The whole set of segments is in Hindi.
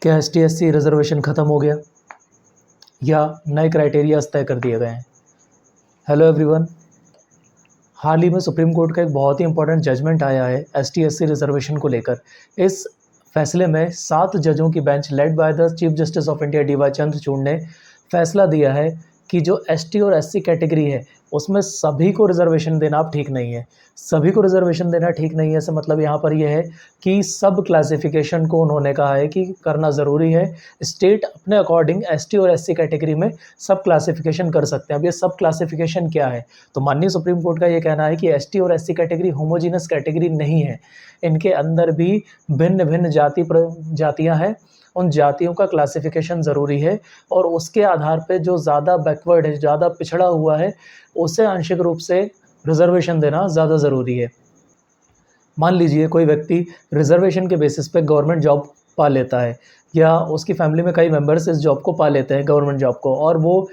क्या ST/SC रिजर्वेशन ख़त्म हो गया या नए क्राइटेरियाज तय कर दिए गए हैं? हेलो एवरीवन, हाल ही में सुप्रीम कोर्ट का एक बहुत ही इंपॉर्टेंट जजमेंट आया है ST/SC रिजर्वेशन को लेकर। इस फैसले में 7 जजों की bench led by the chief justice of India DY Chandrachud ने फैसला दिया है कि जो ST और SC कैटेगरी है उसमें सभी को रिजर्वेशन देना अब ठीक नहीं है। सभी को रिजर्वेशन देना ठीक नहीं है इसका मतलब यहाँ पर यह है कि सब क्लासिफिकेशन को उन्होंने कहा है कि करना ज़रूरी है। स्टेट अपने अकॉर्डिंग ST और SC कैटेगरी में सब क्लासिफिकेशन कर सकते हैं। अब ये सब क्लासिफिकेशन क्या है? तो माननीय सुप्रीम कोर्ट का ये कहना है कि ST और SC कैटेगरी होमोजीनस कैटेगरी नहीं है। इनके अंदर भी भिन्न भिन्न जातियाँ हैं। उन जातियों का क्लासिफिकेशन ज़रूरी है और उसके आधार पे जो ज़्यादा बैकवर्ड है, ज़्यादा पिछड़ा हुआ है, उसे आंशिक रूप से रिजर्वेशन देना ज़्यादा ज़रूरी है। मान लीजिए कोई व्यक्ति रिजर्वेशन के बेसिस पे गवर्नमेंट जॉब पा लेता है या उसकी फैमिली में कई मेंबर्स इस जॉब को पा लेते हैं, गवर्नमेंट जॉब को, और वो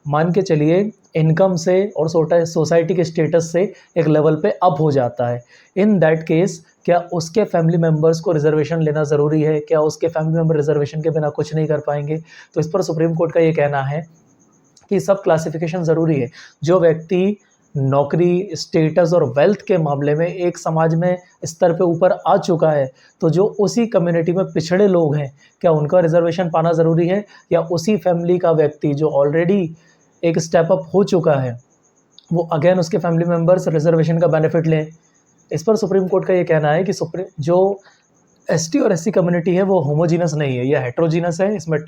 मान के चलिए इनकम से और सोसाइटी के स्टेटस से एक लेवल पे अप हो जाता है। इन दैट केस क्या उसके फैमिली मेम्बर्स को रिजर्वेशन लेना ज़रूरी है? क्या उसके फैमिली मेम्बर रिजर्वेशन के बिना कुछ नहीं कर पाएंगे? तो इस पर सुप्रीम कोर्ट का ये कहना है कि सब क्लासिफिकेशन ज़रूरी है। जो व्यक्ति नौकरी, स्टेटस और वेल्थ के मामले में एक समाज में स्तर पे ऊपर आ चुका है, तो जो उसी कम्युनिटी में पिछड़े लोग हैं, क्या उनका रिजर्वेशन पाना ज़रूरी है? या उसी फैमिली का व्यक्ति जो ऑलरेडी एक स्टेप अप हो चुका है, वो अगेन उसके फैमिली मेम्बर्स रिजर्वेशन का बेनिफिट लें? इस पर सुप्रीम कोर्ट का ये कहना है कि जो ST और SC कम्युनिटी है वो होमोजीनस नहीं है, यह हेट्रोजीनस है। इसमें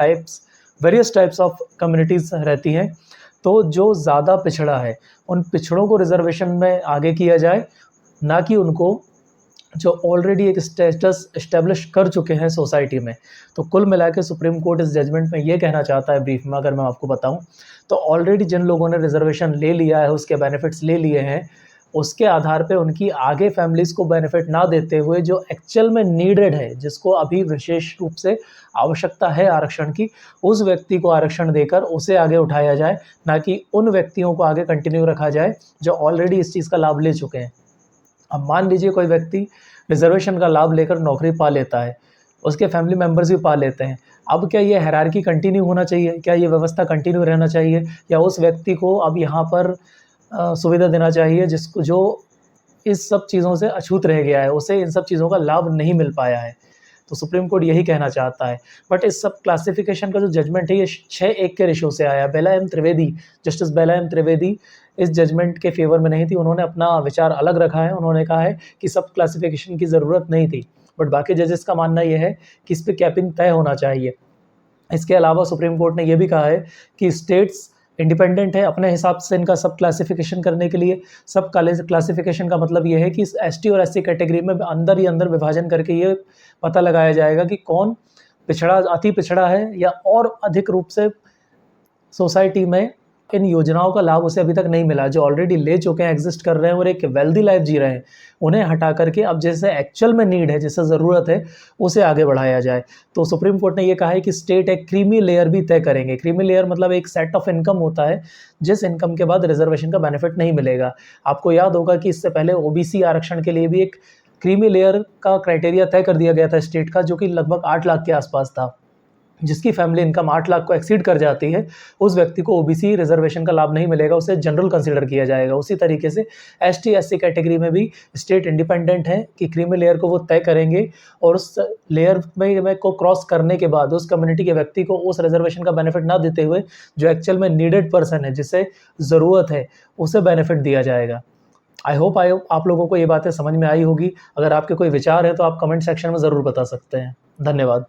वेरियस टाइप्स ऑफ कम्युनिटीज़ रहती हैं। तो जो ज़्यादा पिछड़ा है उन पिछड़ों को रिजर्वेशन में आगे किया जाए, ना कि उनको जो ऑलरेडी एक स्टेटस इस्टेब्लिश कर चुके हैं सोसाइटी में। तो कुल मिला के सुप्रीम कोर्ट इस जजमेंट में ये कहना चाहता है, ब्रीफ में अगर मैं आपको बताऊं, तो ऑलरेडी जिन लोगों ने रिजर्वेशन ले लिया है, उसके बेनिफिट्स ले लिए हैं, उसके आधार पे उनकी आगे फैमिलीज़ को बेनिफिट ना देते हुए जो एक्चुअल में नीडेड है, जिसको अभी विशेष रूप से आवश्यकता है आरक्षण की, उस व्यक्ति को आरक्षण देकर उसे आगे उठाया जाए, ना कि उन व्यक्तियों को आगे कंटिन्यू रखा जाए जो ऑलरेडी इस चीज़ का लाभ ले चुके हैं। अब मान लीजिए कोई व्यक्ति रिजर्वेशन का लाभ लेकर नौकरी पा लेता है, उसके फैमिली मेम्बर्स भी पा लेते हैं। अब क्या ये हायरार्की कंटिन्यू होना चाहिए? क्या ये व्यवस्था कंटिन्यू रहना चाहिए? या उस व्यक्ति को अब यहाँ पर सुविधा देना चाहिए जो इस सब चीज़ों से अछूत रह गया है, उसे इन सब चीज़ों का लाभ नहीं मिल पाया है? तो सुप्रीम कोर्ट यही कहना चाहता है। बट इस सब क्लासिफिकेशन का जो जजमेंट है ये 6-1 के रेशो से आया। जस्टिस बेला एम त्रिवेदी इस जजमेंट के फेवर में नहीं थी। उन्होंने अपना विचार अलग रखा है। उन्होंने कहा है कि सब क्लासिफिकेशन की ज़रूरत नहीं थी, बट बाकी जजेस का मानना ये है कि इस पर कैपिंग तय होना चाहिए। इसके अलावा सुप्रीम कोर्ट ने यह भी कहा है कि स्टेट्स इंडिपेंडेंट है अपने हिसाब से इनका सब क्लासिफिकेशन करने के लिए। सब क्लासिफिकेशन का मतलब ये है कि ST और SC कैटेगरी में अंदर ही अंदर विभाजन करके ये पता लगाया जाएगा कि कौन पिछड़ा, अति पिछड़ा है या और अधिक रूप से सोसाइटी में इन योजनाओं का लाभ उसे अभी तक नहीं मिला। जो ऑलरेडी ले चुके हैं, एग्जिस्ट कर रहे हैं और एक वेल्दी लाइफ जी रहे हैं, उन्हें हटा करके अब जैसे एक्चुअल में नीड है, जैसे ज़रूरत है, उसे आगे बढ़ाया जाए। तो सुप्रीम कोर्ट ने ये कहा है कि स्टेट एक क्रीमी लेयर भी तय करेंगे। क्रीमी लेयर मतलब एक सेट ऑफ इनकम होता है जिस इनकम के बाद रिजर्वेशन का बेनिफिट नहीं मिलेगा। आपको याद होगा कि इससे पहले OBC आरक्षण के लिए भी एक क्रीमी लेयर का क्राइटेरिया तय कर दिया गया था स्टेट का, जो कि लगभग 8 लाख के आसपास था। जिसकी फैमिली इनकम 8 लाख को एक्सीड कर जाती है, उस व्यक्ति को OBC रिजर्वेशन का लाभ नहीं मिलेगा, उसे जनरल कंसीडर किया जाएगा। उसी तरीके से ST SC कैटेगरी में भी स्टेट इंडिपेंडेंट है कि क्रीमी लेयर को वो तय करेंगे और उस लेयर में को क्रॉस करने के बाद उस कम्युनिटी के व्यक्ति को उस रिजर्वेशन का बेनिफिट ना देते हुए जो एक्चुअल में नीडेड पर्सन है, जिसे ज़रूरत है, उसे बेनिफिट दिया जाएगा। आई होप आप लोगों को ये बातें समझ में आई होगी। अगर आपके कोई विचार है तो आप कमेंट सेक्शन में ज़रूर बता सकते हैं। धन्यवाद।